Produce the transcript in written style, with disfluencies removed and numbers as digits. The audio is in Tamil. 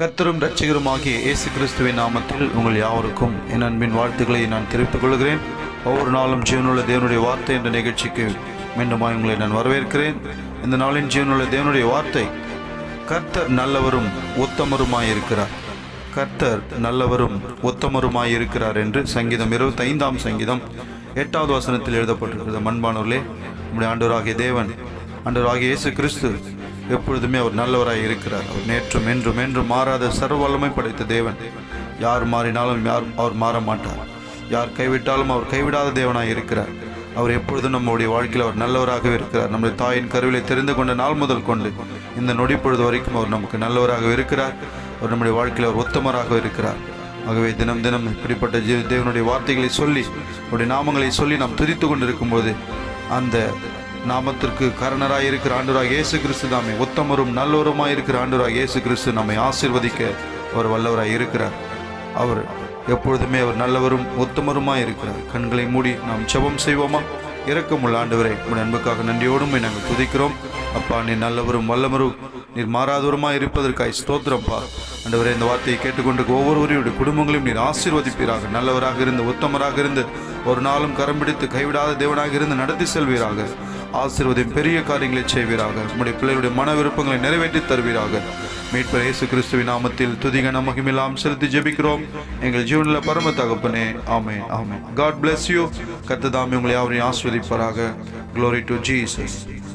கர்த்தரும் இரட்சகருமாகிய இயேசு கிறிஸ்துவின் நாமத்தில் உங்கள் யாவருக்கும் என் அன்பின் வாழ்த்துக்களை நான் தெரிவித்துக் கொள்கிறேன். ஒவ்வொரு நாளும் ஜீவனுள்ள தேவனுடைய வார்த்தை என்ற நிகழ்ச்சிக்கு மீண்டுமாய் உங்களை நான் வரவேற்கிறேன். இந்த நாளின் ஜீவனுள்ள தேவனுடைய வார்த்தை, கர்த்தர் நல்லவரும் உத்தமருமாயிருக்கிறார். கர்த்தர் நல்லவரும் உத்தமருமாயிருக்கிறார் என்று சங்கீதம் 25 சங்கீதம் 8வது வசனத்தில் எழுதப்பட்டிருக்கிறது. அன்பானவர்களே, நம்முடைய ஆண்டவராகிய தேவன், ஆண்டவராகிய இயேசு கிறிஸ்து எப்பொழுதுமே அவர் நல்லவராய் இருக்கிறார். அவர் நேற்றும் என்றும் மாறாத சர்வ வல்லமை படைத்த தேவன். யார் மாறினாலும் அவர் மாற மாட்டார். யார் கைவிட்டாலும் அவர் கைவிடாத தேவனாய் இருக்கிறார். அவர் எப்பொழுதும் நம்முடைய வாழ்க்கையில் அவர் நல்லவராகவே இருக்கிறார். நம்முடைய தாயின் கருவிலை தெரிந்து கொண்ட நாள் முதல் கொண்டு இந்த நொடி பொழுது வரைக்கும் அவர் நமக்கு நல்லவராக இருக்கிறார். அவர் நம்முடைய வாழ்க்கையில் அவர் உத்தமராக இருக்கிறார். ஆகவே தினம் தினம் இப்படிப்பட்ட தேவனுடைய வார்த்தைகளை சொல்லி, அவருடைய நாமங்களை சொல்லி நாம் துதித்து கொண்டிருக்கும் போது, அந்த நாமத்திற்கு காரணராக இருக்கிற ஆண்டவராக இயேசு கிறிஸ்து தாமே உத்தமரும் நல்லவருமாய் இருக்கிற ஆண்டவராக இயேசு கிறிஸ்து நம்மை ஆசீர்வதிக்க அவர் வல்லவராய் இருக்கிறார். அவர் எப்பொழுதுமே அவர் நல்லவரும் உத்தமருமாய் இருக்கிறார். கண்களை மூடி நாம் ஜெபம் செய்வோமா? இரக்கமுள்ள ஆண்டவரே, உடைய அன்புக்காக நன்றியோடும் நாங்கள் துதிக்கிறோம். அப்பா, நீர் நல்லவரும் வல்லமரும் நீர் மாறாதவருமாய் இருப்பதற்காய் ஸ்தோத்திரப்பா. ஆண்டவரே, இந்த வார்த்தையை கேட்டுக்கொண்டிருக்க ஒவ்வொருவரையுடைய குடும்பங்களையும் நீர் ஆசீர்வதிப்பீராக. நல்லவராக இருந்து உத்தமராக இருந்து ஒரு நாளும் கரம் பிடித்து கைவிடாத தேவனாக இருந்து நடத்தி செல்வீராக. ஆசீர்வதியும் பெரிய காரியங்களை செய்வீராக. நம்முடைய பிள்ளைகளுடைய மன விருப்பங்களை நிறைவேற்றி தருவீராக. மீட்பர் இயேசு கிறிஸ்துவின் நாமத்தில் துதிகன மகிமையெல்லாம் செலுத்தி ஜெபிக்கிறோம் எங்கள் ஜீவனில் பரம தகப்பனே. ஆமென், ஆமென். God bless you. கர்த்தர் தாமே உங்களை யாவரையும் ஆசீர்வதிப்பாராக. Glory to Jesus.